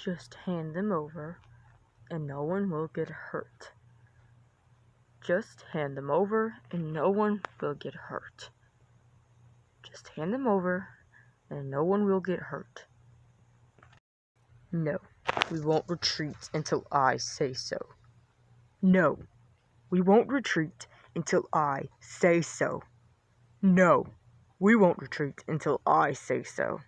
Just hand them over, and no one will get hurt. Just hand them over, and no one will get hurt. Just hand them over, and no one will get hurt. No, we won't retreat until I say so. No, we won't retreat until I say so. No, we won't retreat until I say so.